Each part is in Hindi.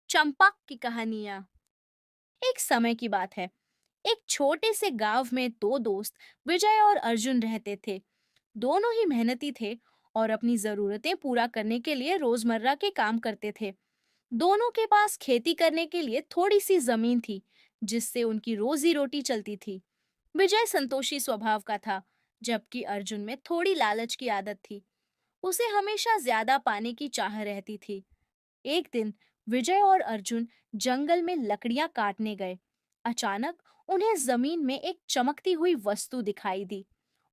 चंपक की कहानियां। एक समय की बात है। एक छोटे से गांव में दो दोस्त विजय और अर्जुन रहते थे। दोनों ही मेहनती थे और अपनी जरूरतें पूरा करने के लिए रोजमर्रा के काम करते थे। दोनों के पास खेती करने के लिए थोड़ी सी जमीन थी, जिससे उनकी रोजी रोटी चलती थी। विजय संतोषी स्वभाव का था, जबकि अर्जुन में थोड़ी लालच की आदत थी। उसे हमेशा ज्यादा पाने की चाह रहती थी। एक दिन विजय और अर्जुन जंगल में लकड़ियां काटने गए। अचानक उन्हें जमीन में एक चमकती हुई वस्तु दिखाई दी।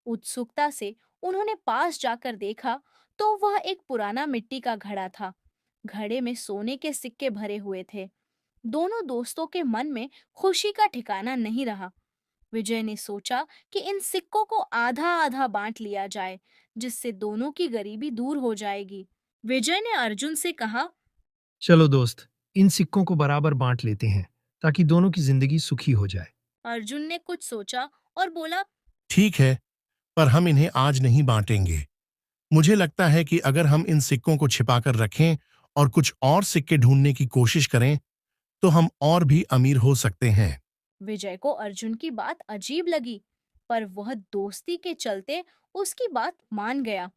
उत्सुकता से उन्होंने पास जाकर देखा तो वह एक पुराना मिट्टी का घड़ा था। घड़े में सोने के सिक्के भरे हुए थे। दोनों दोस्तों के मन में खुशी का ठिकाना नहीं रहा। विजय ने सोचा कि इन सिक्कों को आधा आधा बांट लिया जाए, जिससे दोनों की गरीबी दूर हो जाएगी। विजय ने अर्जुन से कहा। चलो दोस्त, इन सिक्कों को बराबर बांट लेते हैं ताकि दोनों की जिंदगी सुखी हो जाए। अर्जुन ने कुछ सोचा और बोला। ठीक है, पर हम इन्हें आज नहीं बांटेंगे। मुझे लगता है कि अगर हम इन सिक्कों को छिपाकर रखें और कुछ और सिक्के ढूंढने की कोशिश करें, तो हम और भी अमीर हो सकते हैं। विजय को अर्जुन की बात अजीब लगी, पर वह दोस्ती के चलते उसकी बात मान गया।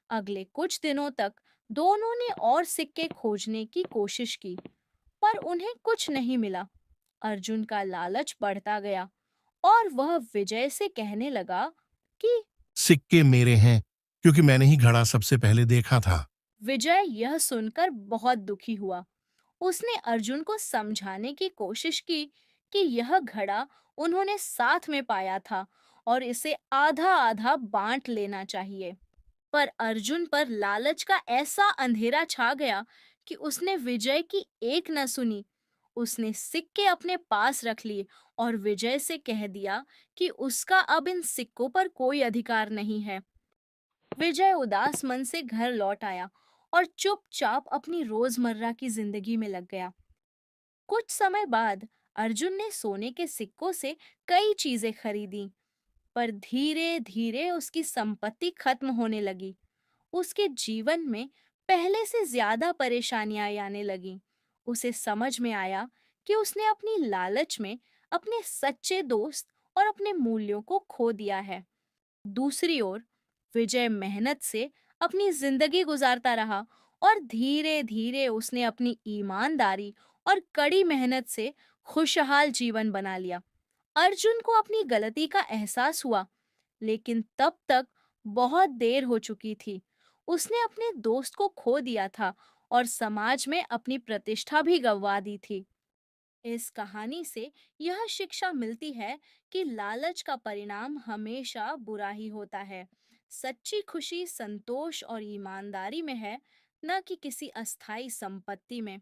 अगले कुछ दिनों तक दोनों ने और सिक्के खोजने की कोशिश की, पर उन्हें कुछ नहीं मिला। अर्जुन का लालच बढ़ता गया और वह विजय से कहने लगा कि सिक्के मेरे हैं, क्योंकि मैंने ही घड़ा सबसे पहले देखा था। विजय यह सुनकर बहुत दुखी हुआ। उसने अर्जुन को समझाने की कोशिश की कि यह घड़ा उन्होंने साथ में पाया था और इसे आधा आधा बांट लेना चाहिए। पर अर्जुन पर लालच का ऐसा अंधेरा छा गया कि उसने विजय की एक न सुनी। उसने सिक्के अपने पास रख लिए और विजय से कह दिया कि उसका अब इन सिक्कों पर कोई अधिकार नहीं है। विजय उदास मन से घर लौट आया और चुपचाप अपनी रोजमर्रा की जिंदगी में लग गया। कुछ समय बाद अर्जुन ने सोने के सिक्कों से कई चीजें खरीदी, पर धीरे धीरे उसकी संपत्ति खत्म होने लगी। उसके जीवन में पहले से ज्यादा परेशानियां आने लगीं। उसे समझ में आया कि उसने अपनी लालच में अपने सच्चे दोस्त और अपने मूल्यों को खो दिया है। दूसरी ओर विजय मेहनत से अपनी जिंदगी गुजारता रहा और धीरे धीरे उसने अपनी ईमानदारी और कड़ी मेहनत से खुशहाल जीवन बना लिया। अर्जुन को अपनी गलती का एहसास हुआ, लेकिन तब तक बहुत देर हो चुकी थी। उसने अपने दोस्त को खो दिया था और समाज में अपनी प्रतिष्ठा भी गंवा दी थी। इस कहानी से यह शिक्षा मिलती है कि लालच का परिणाम हमेशा बुरा ही होता है। सच्ची खुशी संतोष और ईमानदारी में है, न कि किसी अस्थाई संपत्ति में।